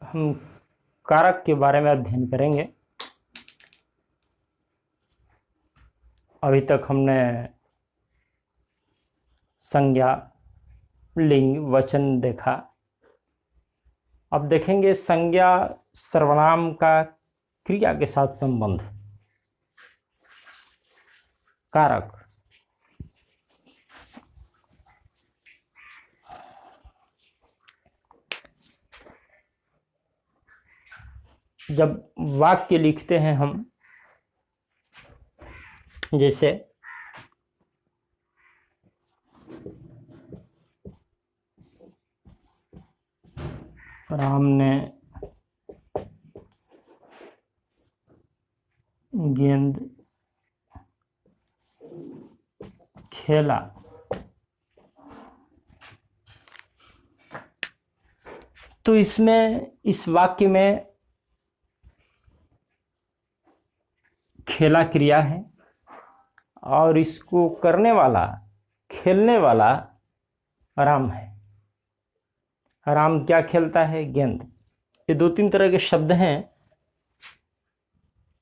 हम कारक के बारे में अध्ययन करेंगे। अभी तक हमने संज्ञा, लिंग, वचन देखा। अब देखेंगे संज्ञा सर्वनाम का क्रिया के साथ संबंध। कारक, जब वाक्य लिखते हैं हम, जैसे राम ने गेंद खेला, तो इसमें, इस वाक्य में खेला क्रिया है और इसको करने वाला, खेलने वाला राम है। राम क्या खेलता है? गेंद। ये दो तीन तरह के शब्द हैं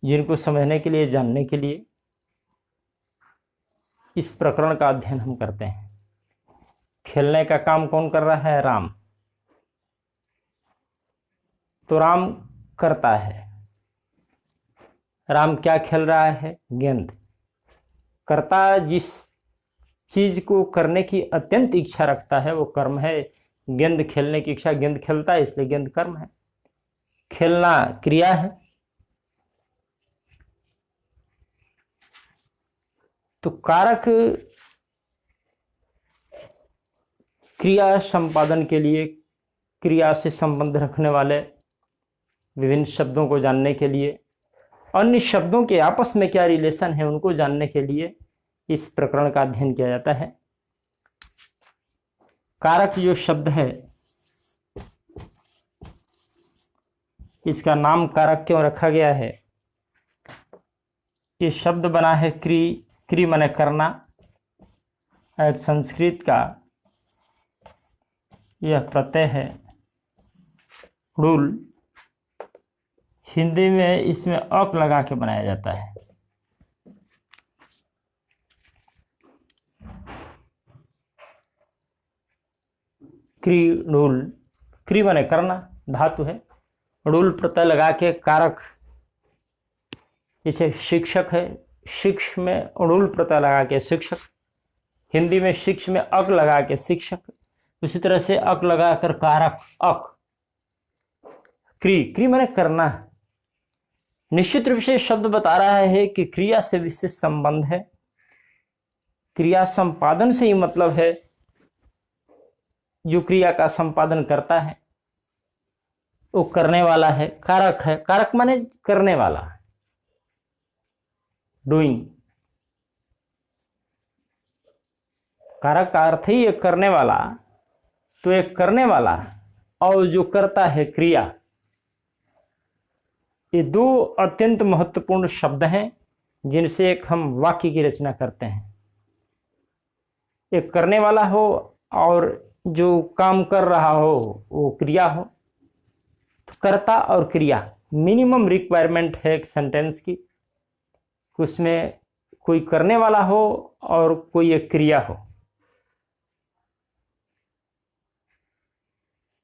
जिनको समझने के लिए, जानने के लिए इस प्रकरण का अध्ययन हम करते हैं। खेलने का काम कौन कर रहा है? राम। तो राम करता है। राम क्या खेल रहा है? गेंद। करता जिस चीज को करने की अत्यंत इच्छा रखता है वो कर्म है। गेंद खेलने की इच्छा, गेंद खेलता है इसलिए गेंद कर्म है। खेलना क्रिया है। तो कारक क्रिया संपादन के लिए, क्रिया से संबंध रखने वाले विभिन्न शब्दों को जानने के लिए, अन्य शब्दों के आपस में क्या रिलेशन है उनको जानने के लिए इस प्रकरण का अध्ययन किया जाता है। कारक जो शब्द है, इसका नाम कारक क्यों रखा गया है? ये शब्द बना है क्री माने करना। एक संस्कृत का यह प्रत्यय है ड़ुल। हिंदी में इसमें अक लगा के बनाया जाता है। क्रीडुल, क्री माने करना, धातु है। ड़ुल प्रत्यय लगा के कारक, जैसे शिक्षक है, शिक्ष में ड़ुल प्रत्यय लगा के शिक्षक। हिंदी में शिक्ष में अक लगा के शिक्षक। उसी तरह से अक लगाकर कारक, अक। क्री माने करना। निश्चित रूप से शब्द बता रहा है कि क्रिया से विशेष संबंध है। क्रिया संपादन से ही मतलब है। जो क्रिया का संपादन करता है वो करने वाला है, कारक है। कारक माने करने वाला, डूइंग। कारक का अर्थ ही एक करने वाला। तो एक करने वाला और जो करता है क्रिया, ये दो अत्यंत महत्वपूर्ण शब्द हैं जिनसे एक हम वाक्य की रचना करते हैं। एक करने वाला हो और जो काम कर रहा हो वो क्रिया हो। तो कर्ता और क्रिया मिनिमम रिक्वायरमेंट है एक सेंटेंस की। उसमें कोई करने वाला हो और कोई एक क्रिया हो।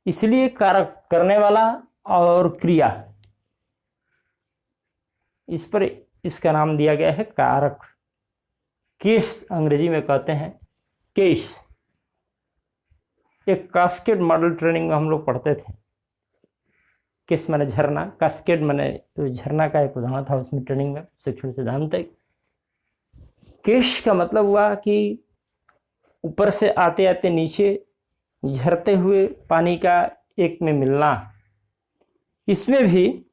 इसलिए कारक करने वाला और क्रिया, इस पर इसका नाम दिया गया है कारक। केस अंग्रेजी में कहते हैं, केस। एक कास्केड मॉडल ट्रेनिंग में हम लोग पढ़ते थे। केस माने झरना, कास्केड माने झरना का एक उदाहरण था उसमें ट्रेनिंग में, शिक्षण सिद्धांत। केस का मतलब हुआ कि ऊपर से आते आते नीचे झरते हुए पानी का एक में मिलना। इसमें भी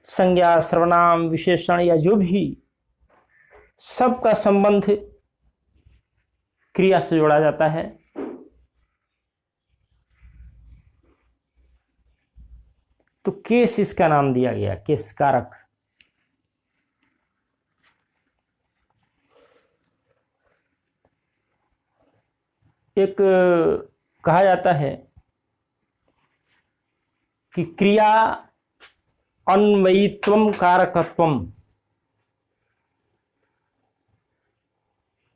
संज्ञा, सर्वनाम, विशेषण या जो भी, सबका संबंध क्रिया से जोड़ा जाता है। तो केस इसका नाम दिया गया, केस कारक। एक कहा जाता है कि क्रिया अन्वयित्वम कारकत्वम,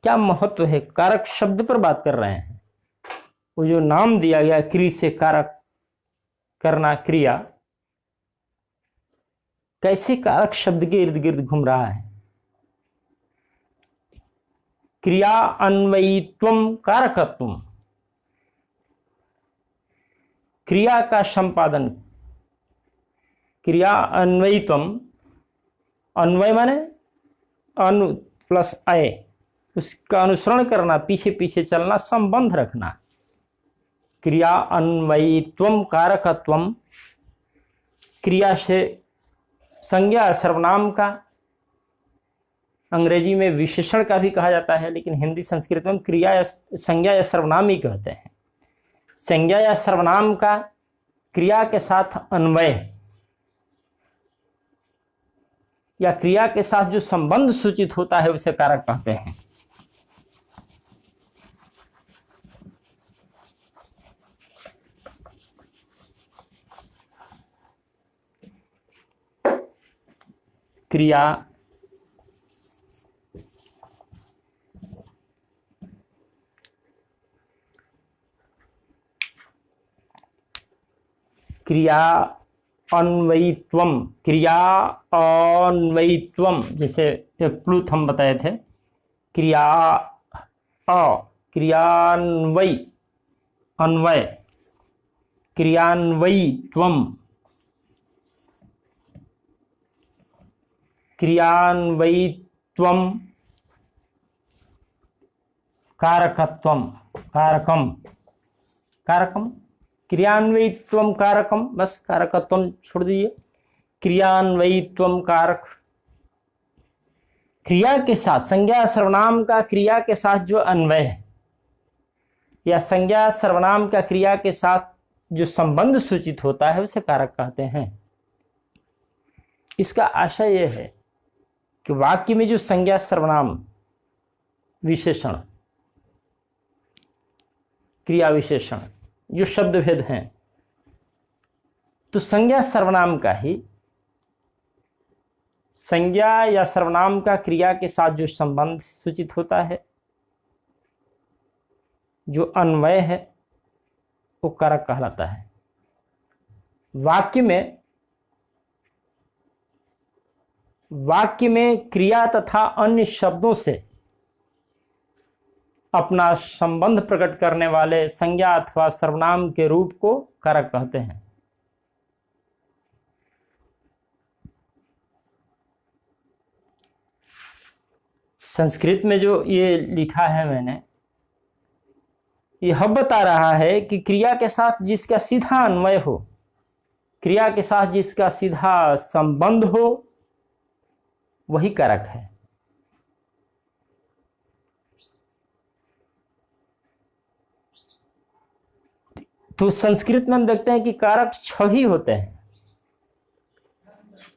क्या महत्व है। कारक शब्द पर बात कर रहे हैं। वो जो नाम दिया गया क्रिया से कारक करना, क्रिया कैसे कारक शब्द के इर्द गिर्द घूम रहा है। क्रिया अन्वयित्वम कारकत्वम, क्रिया का संपादन। क्रिया अन्वयित्वम, अन्वय माने अनु प्लस अय, उसका अनुसरण करना, पीछे पीछे चलना, संबंध रखना। क्रिया अन्वयित्वम कारकत्वम, क्रिया से संज्ञा सर्वनाम का, अंग्रेजी में विशेषण का भी कहा जाता है, लेकिन हिंदी संस्कृत में क्रिया या संज्ञा या सर्वनाम ही कहते हैं। संज्ञा या सर्वनाम का क्रिया के साथ अन्वय या क्रिया के साथ जो संबंध सूचित होता है उसे कारक कहते हैं। क्रिया क्रिया अन्वयित्वम, क्रिया अन्वयित्वम, जैसे एक प्लूथ हम बताए थे, क्रिया क्रियान्वय, अन्वय, क्रियान्वयित्वम, क्रियान्वयित्वम कारकत्वम, कारकम, कारकम, क्रियान्वयित्वम कारकम, बस कारकत्वम छोड़ दीजिए। क्रियान्वयित्वम कारक, क्रिया के साथ, संज्ञा सर्वनाम का क्रिया के साथ जो अन्वय है या संज्ञा सर्वनाम का क्रिया के साथ जो संबंध सूचित होता है उसे कारक कहते हैं। इसका आशय यह है कि वाक्य में जो संज्ञा सर्वनाम विशेषण, क्रिया विशेषण जो शब्द भेद हैं, तो संज्ञा सर्वनाम का ही, संज्ञा या सर्वनाम का क्रिया के साथ जो संबंध सूचित होता है, जो अन्वय है, वो कारक कहलाता है। वाक्य में क्रिया तथा अन्य शब्दों से अपना संबंध प्रकट करने वाले संज्ञा अथवा सर्वनाम के रूप को कारक कहते हैं। संस्कृत में जो ये लिखा है मैंने, यह बता रहा है कि क्रिया के साथ जिसका सीधा अन्वय हो, क्रिया के साथ जिसका सीधा संबंध हो, वही कारक है। तो संस्कृत में हम देखते हैं कि कारक 6 ही होते हैं,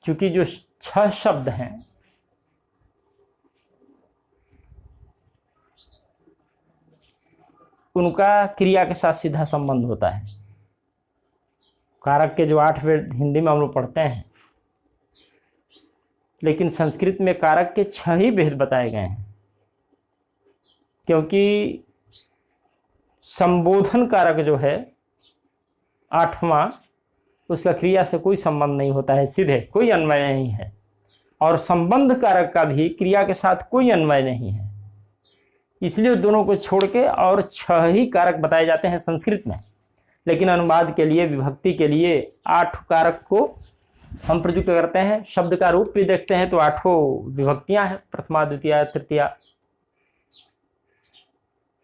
क्योंकि जो 6 शब्द हैं उनका क्रिया के साथ सीधा संबंध होता है। कारक के जो 8 वेद हिंदी में हम लोग पढ़ते हैं, लेकिन संस्कृत में कारक के 6 ही भेद बताए गए हैं, क्योंकि संबोधन कारक जो है 8वां, उसका क्रिया से कोई संबंध नहीं होता है, सीधे कोई अन्वय नहीं है, और संबंध कारक का भी क्रिया के साथ कोई अन्वय नहीं है। इसलिए दोनों को छोड़ के और 6 ही कारक बताए जाते हैं संस्कृत में। लेकिन अनुवाद के लिए, विभक्ति के लिए 8 कारक को हम प्रयुक्त करते हैं। शब्द का रूप भी देखते हैं तो 8 विभक्तियां हैं, प्रथमा, द्वितीया, तृतीया,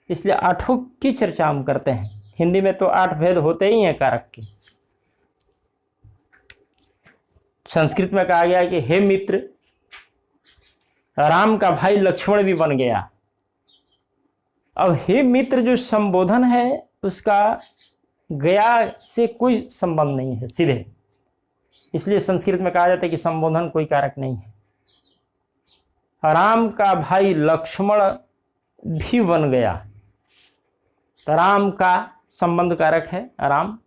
इसलिए 8 की चर्चा हम करते हैं। हिंदी में तो 8 भेद होते ही हैं कारक के। संस्कृत में कहा गया है कि हे मित्र, राम का भाई लक्ष्मण भी बन गया। अब हे मित्र जो संबोधन है उसका गया से कोई संबंध नहीं है सीधे, इसलिए संस्कृत में कहा जाता है कि संबोधन कोई कारक नहीं है। राम का भाई लक्ष्मण भी बन गया, तो राम का संबंध कारक है राम,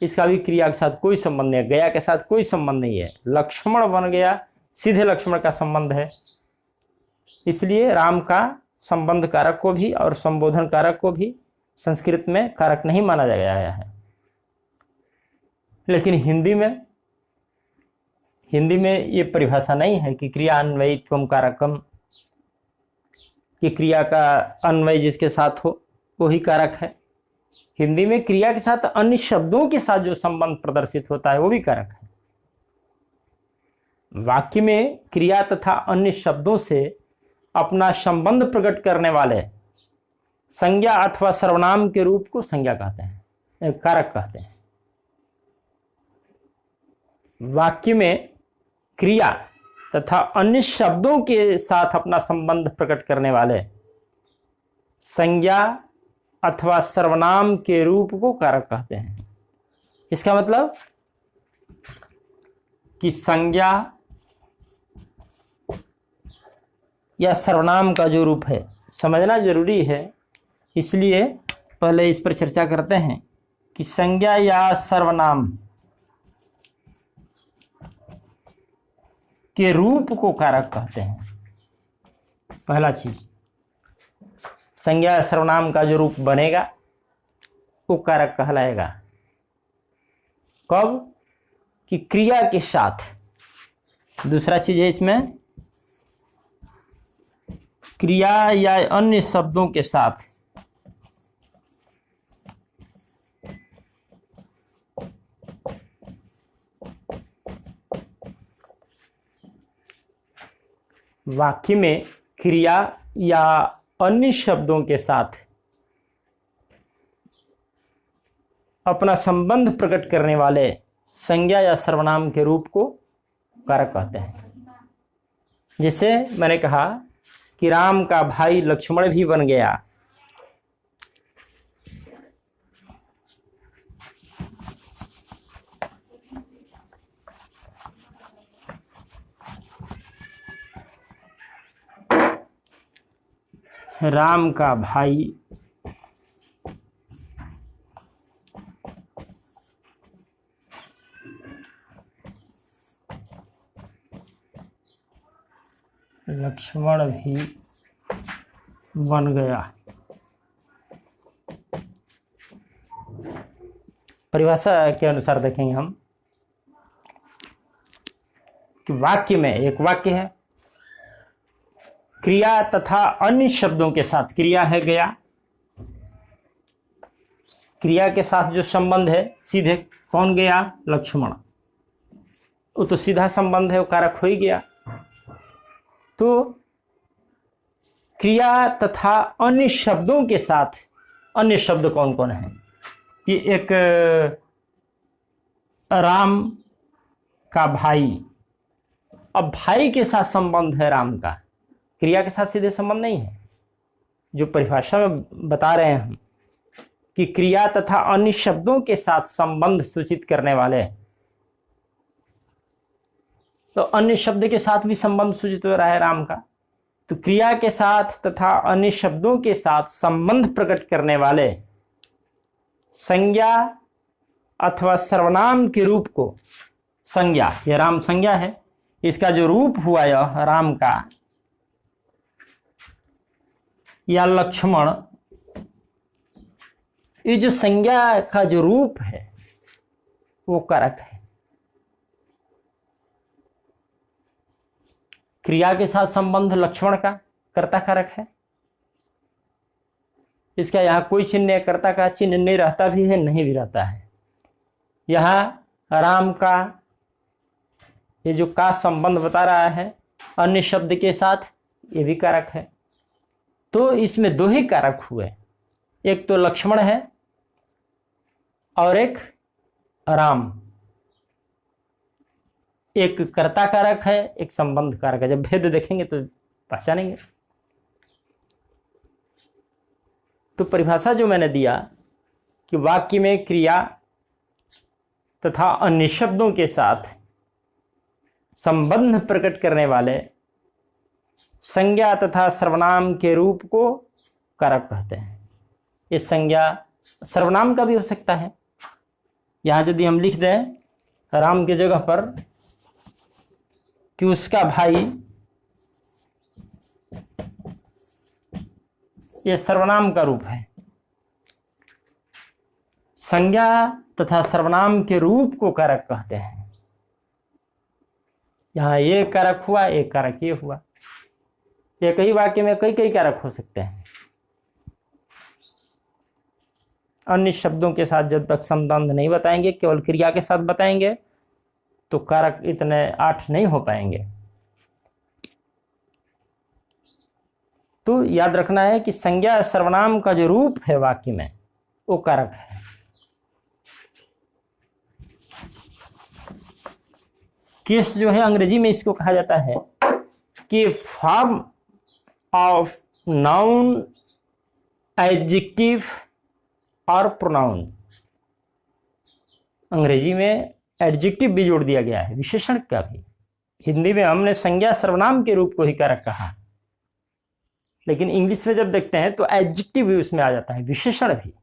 इसका भी क्रिया के साथ कोई संबंध नहीं है, गया के साथ कोई संबंध नहीं है। लक्ष्मण बन गया, सीधे लक्ष्मण का संबंध है, इसलिए राम का संबंध कारक को भी और संबोधन कारक को भी संस्कृत में कारक नहीं माना गया है। लेकिन हिंदी में ये परिभाषा नहीं है कि क्रिया अन्वयित्वम कारकम, कि क्रिया का अन्वय जिसके साथ हो वही कारक है। हिंदी में क्रिया के साथ अन्य शब्दों के साथ जो संबंध प्रदर्शित होता है वो भी कारक है। वाक्य में क्रिया तथा अन्य शब्दों से अपना संबंध प्रकट करने वाले संज्ञा अथवा सर्वनाम के रूप को संज्ञा कहते हैं, कारक कहते हैं। वाक्य में क्रिया तथा अन्य शब्दों के साथ अपना संबंध प्रकट करने वाले संज्ञा अथवा सर्वनाम के रूप को कारक कहते हैं। इसका मतलब कि संज्ञा या सर्वनाम का जो रूप है समझना जरूरी है, इसलिए पहले इस पर चर्चा करते हैं कि संज्ञा या सर्वनाम के रूप को कारक कहते हैं। पहला चीज, संज्ञा सर्वनाम का जो रूप बनेगा वो कारक कहलाएगा। कब? कि क्रिया के साथ। दूसरा चीज है इसमें क्रिया या अन्य शब्दों के साथ वाक्य में क्रिया या अन्य शब्दों के साथ अपना संबंध प्रकट करने वाले संज्ञा या सर्वनाम के रूप को कारक कहते हैं। जैसे मैंने कहा कि राम का भाई लक्ष्मण भी बन गया, राम का भाई लक्ष्मण भी बन गया। परिभाषा के अनुसार देखेंगे हम कि वाक्य में एक वाक्य है, क्रिया तथा अन्य शब्दों के साथ, क्रिया है गया, क्रिया के साथ जो संबंध है सीधे कौन गया? लक्ष्मण। वो तो सीधा संबंध है, वो कारक हो ही गया। तो क्रिया तथा अन्य शब्दों के साथ, अन्य शब्द कौन कौन है? कि एक राम का भाई, अब भाई के साथ संबंध है राम का, क्रिया के साथ सीधे संबंध नहीं है। जो परिभाषा में बता रहे हैं हम कि क्रिया तथा अन्य शब्दों के साथ संबंध सूचित करने वाले, तो अन्य शब्द के साथ भी संबंध सूचित हो रहा है राम का। तो क्रिया के साथ तथा अन्य शब्दों के साथ संबंध प्रकट करने वाले संज्ञा अथवा सर्वनाम के रूप को संज्ञा, यह राम संज्ञा है, इसका जो रूप हुआ यह राम का या लक्ष्मण, ये जो संज्ञा का जो रूप है वो कारक है। क्रिया के साथ संबंध लक्ष्मण का कर्ता कारक है, इसका यहाँ कोई चिन्ह, कर्ता का चिन्ह नहीं रहता भी है, नहीं भी रहता है। यहाँ राम का ये जो का संबंध बता रहा है अन्य शब्द के साथ, ये भी कारक है। तो इसमें दो ही कारक हुए, एक तो लक्ष्मण है और एक राम। एक कर्ता कारक है, एक संबंध कारक है। जब भेद देखेंगे तो पहचानेंगे। तो परिभाषा जो मैंने दिया कि वाक्य में क्रिया तथा अन्य शब्दों के साथ संबंध प्रकट करने वाले संज्ञा तथा सर्वनाम के रूप को कारक कहते हैं। इस संज्ञा सर्वनाम का भी हो सकता है, यहां यदि हम लिख दें राम की जगह पर कि उसका भाई, ये सर्वनाम का रूप है। संज्ञा तथा सर्वनाम के रूप को कारक कहते हैं। यहां एक कारक हुआ, एक कारक ये हुआ। एक ही वाक्य में कई कई कारक हो सकते हैं। अन्य शब्दों के साथ जब तक संबंध नहीं बताएंगे, केवल क्रिया के साथ बताएंगे, तो कारक इतने 8 नहीं हो पाएंगे। तो याद रखना है कि संज्ञा सर्वनाम का जो रूप है वाक्य में, वो कारक है। केस जो है अंग्रेजी में इसको कहा जाता है कि फॉर्म ऑफ नाउन, एडजेक्टिव और प्रोनाउन। अंग्रेजी में एडजेक्टिव भी जोड़ दिया गया है, विशेषण का भी। हिंदी में हमने संज्ञा सर्वनाम के रूप को ही कारक कहा, लेकिन इंग्लिश में जब देखते हैं तो एडजेक्टिव भी उसमें आ जाता है, विशेषण भी।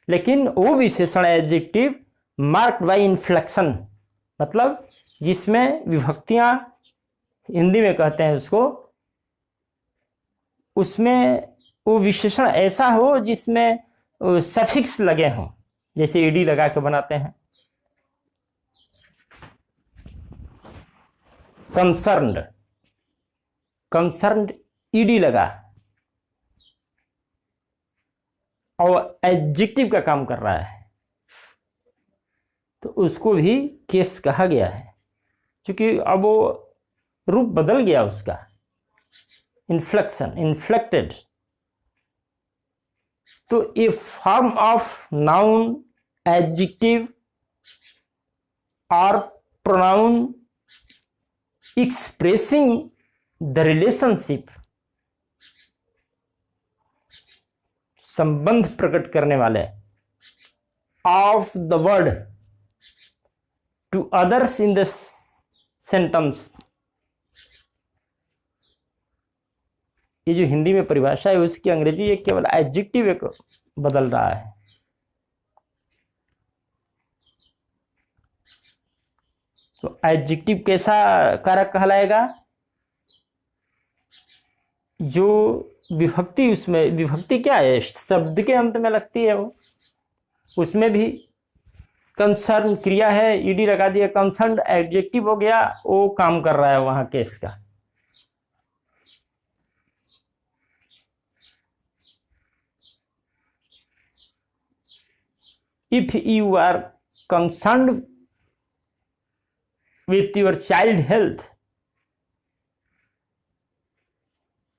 लेकिन वो विशेषण एडजेक्टिव मार्क्ड बाय इन्फ्लेक्शन, मतलब जिसमें विभक्तियां, हिंदी में कहते हैं उसको, उसमें वो विशेषण ऐसा हो जिसमें सफिक्स लगे हों, जैसे ईडी लगा के बनाते हैं। कंसर्न्ड, कंसर्न्ड ईडी लगा और एडजेक्टिव का काम कर रहा है, तो उसको भी केस कहा गया है, क्योंकि अब वो रूप बदल गया उसका। Inflection, inflected. तो a form of noun, adjective और प्रोनाउन एक्सप्रेसिंग द रिलेशनशिप, संबंध प्रकट करने वाले, of the word to others in the sentence. ये जो हिंदी में परिभाषा है उसकी अंग्रेजी एक केवल एडजेक्टिव एक बदल रहा है। तो एडजेक्टिव कैसा कारक कहलाएगा? जो विभक्ति, उसमें विभक्ति क्या है, शब्द के अंत में लगती है, वो उसमें भी कंसर्न क्रिया है, ईडी लगा दिया, कंसर्न एडजेक्टिव हो गया, वो काम कर रहा है वहां केस का। If you are concerned with your child health,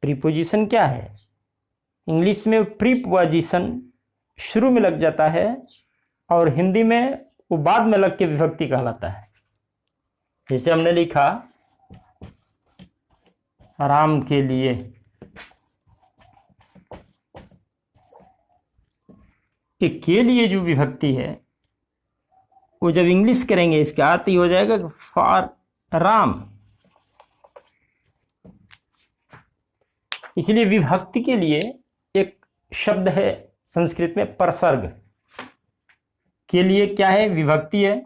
preposition क्या है? इंग्लिश में प्रीपोजिशन शुरू में लग जाता है और हिंदी में वो बाद में लग के विभक्ति कहलाता है। जैसे हमने लिखा राम के लिए, एक के लिए जो विभक्ति है वो जब इंग्लिश करेंगे इसका अर्थ ही हो जाएगा फॉर राम। इसलिए विभक्ति के लिए एक शब्द है संस्कृत में परसर्ग। के लिए क्या है? विभक्ति है,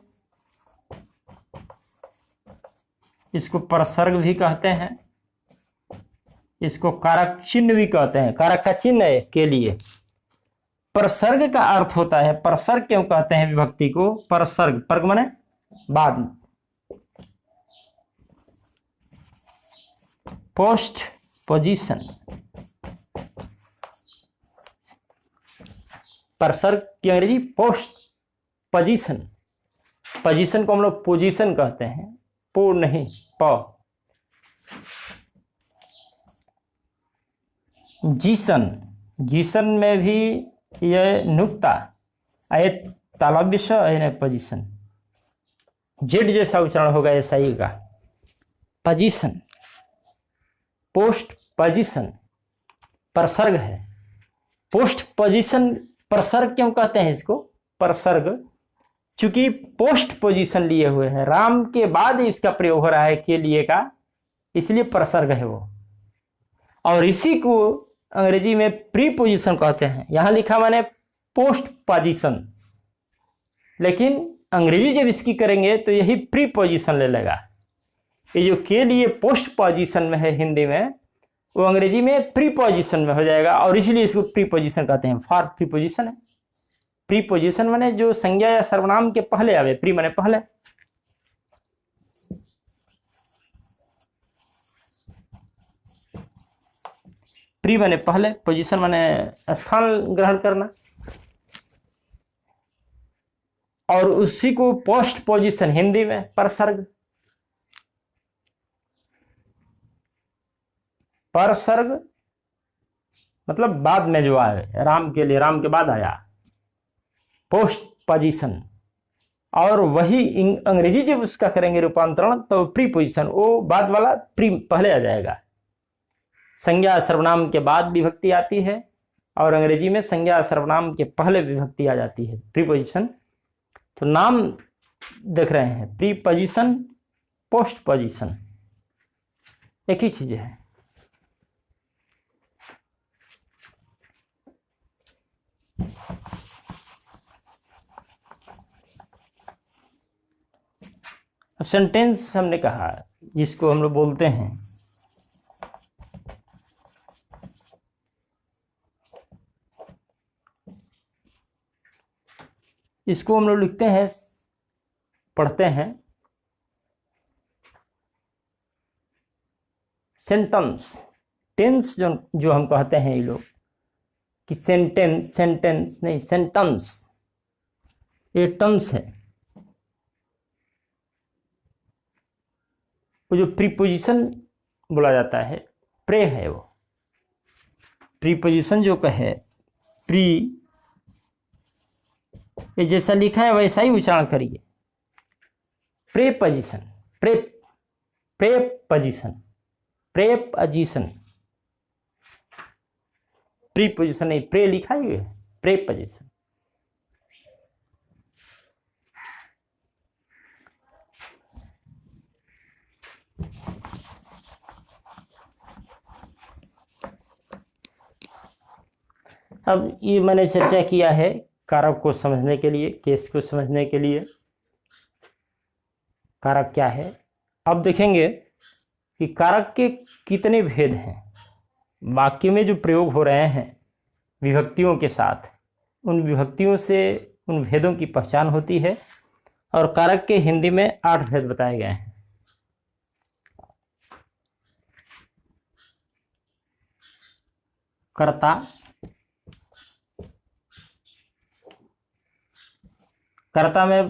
इसको परसर्ग भी कहते हैं, इसको कारक चिन्ह भी कहते हैं। कारक का चिन्ह है के लिए। परसर्ग का अर्थ होता है, परसर्ग क्यों कहते हैं विभक्ति को? परसर्ग, पर्ग माने बाद, पोस्ट पोजीशन। परसर्ग की अंग्रेजी पोस्ट पोजीशन। पोजीशन को हम लोग पोजीशन कहते हैं, पो नहीं प। जीसन, जीसन में भी यह नुक्ता आए तालव्य स पोजीशन, जेड जैसा उच्चारण होगा ऐसा ही का पोजीशन। पोस्ट पोजीशन परसर्ग है। पोस्ट पोजीशन परसर्ग क्यों कहते हैं इसको? परसर्ग चूंकि पोस्ट पोजीशन लिए हुए है, राम के बाद इसका प्रयोग हो रहा है के लिए का, इसलिए परसर्ग है वो। और इसी को अंग्रेजी में प्रीपोजिशन कहते हैं। यहां लिखा मैंने पोस्ट पोजीशन, लेकिन अंग्रेजी जब इसकी करेंगे तो यही प्री पोजीशन ले लेगा। ये जो के लिए पोस्ट पोजीशन में है हिंदी में, वो अंग्रेजी में प्री पोजीशन में हो जाएगा, और इसलिए इसको प्री पोजीशन कहते हैं। फॉर प्री पोजीशन है। प्री पोजीशन माने जो संज्ञा या सर्वनाम के पहले आवे, प्री माने पहले। प्री माने पहले, पोजीशन माने स्थान ग्रहण करना, और उसी को पोस्ट पोजीशन हिंदी में परसर्ग। परसर्ग मतलब बाद में जो आए, राम के लिए, राम के बाद आया, पोस्ट पोजीशन। और वही अंग्रेजी जब उसका करेंगे रूपांतरण तो प्री पोजीशन, वो बाद वाला प्री पहले आ जाएगा। संज्ञा सर्वनाम के बाद विभक्ति आती है, और अंग्रेजी में संज्ञा सर्वनाम के पहले विभक्ति आ जाती है, प्री पोजीशन। तो नाम देख रहे हैं, प्री पोजीशन, पोस्ट पोजीशन, एक ही चीज है। अब सेंटेंस हमने कहा, जिसको हम लोग बोलते हैं इसको हम लोग लिखते हैं, पढ़ते हैं सेंटेंस। टेंस जो हम कहते हैं ये लोग कि सेंटेंस, सेंटेंस नहीं, सेंटेंस, ये टन्स है। वो जो प्रीपोजिशन बोला जाता है, प्रे है वो। प्रीपोजिशन जो कहे, प्री, ये जैसा लिखा है वैसा ही उच्चारण करिए। Preposition, pre, preposition, preposition, preposition नहीं, प्रे लिखा है, प्रेपोजिशन। अब ये मैंने चर्चा किया है कारक को समझने के लिए, केस को समझने के लिए। कारक क्या है, अब देखेंगे कि कारक के कितने भेद हैं। वाक्य में जो प्रयोग हो रहे हैं विभक्तियों के साथ, उन विभक्तियों से उन भेदों की पहचान होती है। और कारक के हिंदी में 8 भेद बताए गए हैं। कर्ता, कर्ता में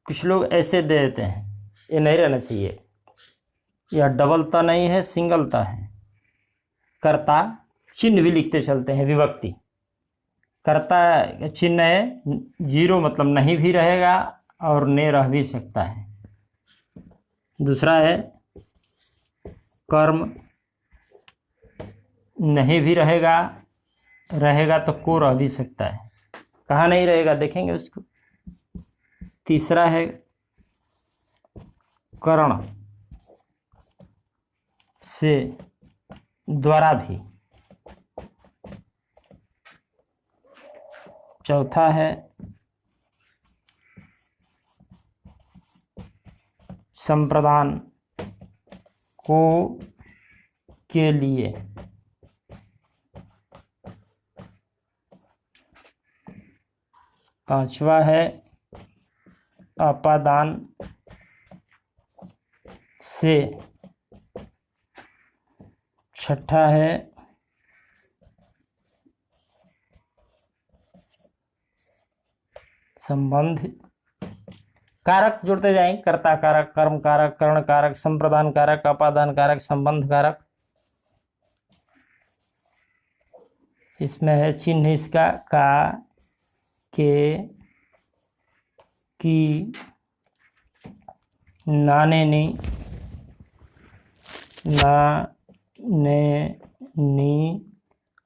कुछ लोग ऐसे दे देते हैं, ये नहीं रहना चाहिए, यह डबल ता नहीं है, सिंगल ता है। कर्ता चिन्ह भी लिखते चलते हैं, विभक्ति। कर्ता चिन्ह है, जीरो मतलब नहीं भी रहेगा और ने रह भी सकता है। दूसरा है कर्म, नहीं भी रहेगा, रहेगा तो को रह भी सकता है। कहाँ नहीं रहेगा देखेंगे उसको। तीसरा है करण, से द्वारा भी। चौथा है संप्रदान, को, के लिए। पांचवा है अपादान, से। छठा है संबंध। कारक जुड़ते जाएंगे, कर्ता कारक, कर्म कारक, कर्ण कारक, संप्रदान कारक, अपादान कारक, संबंध कारक। इसमें है चिन्ह इसका का, के, की, नाने नी, ना, ने, नी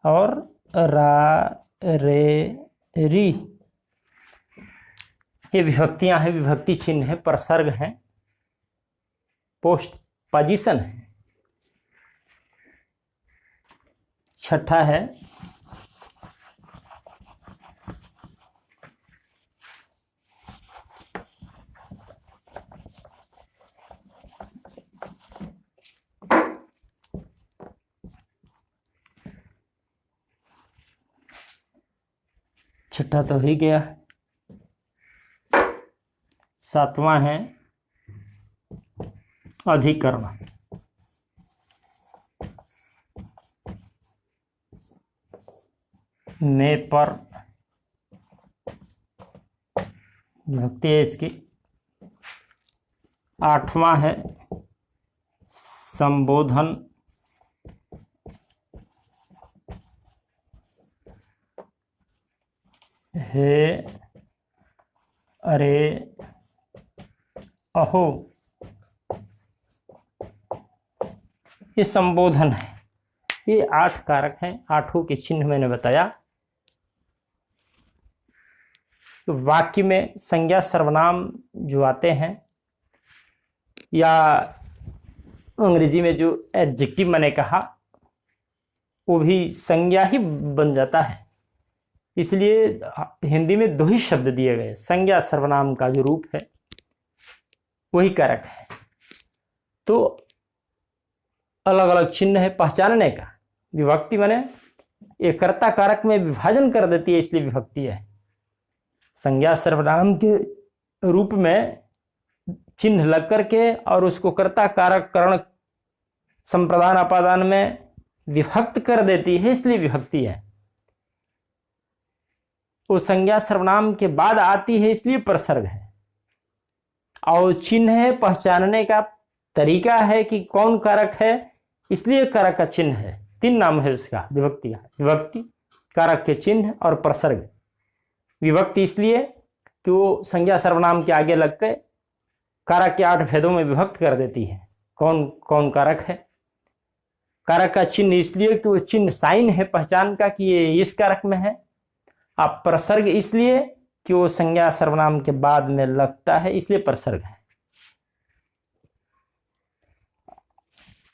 और रा, रे, री। ये विभक्तियां हैं, विभक्ति चिन्ह है, परसर्ग हैं, पोस्ट पोजीशन है। छठा है छठा तो ही गया। सातवां है अधिकरण। ने पर विभक्ति है इसकी। आठवां है संबोधन। हे, अरे, अहो, ये संबोधन है। ये 8 कारक हैं। 8 के चिन्ह मैंने बताया। तो वाक्य में संज्ञा सर्वनाम जो आते हैं, या अंग्रेजी में जो एडजेक्टिव मैंने कहा, वो भी संज्ञा ही बन जाता है। इसलिए हिंदी में 2 ही शब्द दिए गए। संज्ञा सर्वनाम का जो रूप है वही कारक है। तो अलग अलग चिन्ह है पहचानने का। विभक्ति माने ये कर्ता कारक में विभाजन कर देती है, इसलिए विभक्ति है। संज्ञा सर्वनाम के रूप में चिन्ह लग करके और उसको कर्ता कारक करण संप्रदान अपादान में विभक्त कर देती है, इसलिए विभक्ति है। वो संज्ञा सर्वनाम के बाद आती है, इसलिए प्रसर्ग है। और चिन्ह है पहचानने का तरीका है कि कौन कारक है, इसलिए कारक का चिन्ह है। 3 नाम है उसका विभक्ति का। विभक्ति, कारक के चिन्ह और प्रसर्ग। विभक्ति इसलिए कि वो संज्ञा सर्वनाम के आगे लग के कारक के 8 भेदों में विभक्त कर देती है। कौन कौन कारक है। कारक का चिन्ह इसलिए कि वो चिन्ह साइन है पहचान का कि ये इस कारक में है। अब प्रसर्ग इसलिए कि वो संज्ञा सर्वनाम के बाद में लगता है, इसलिए प्रसर्ग है।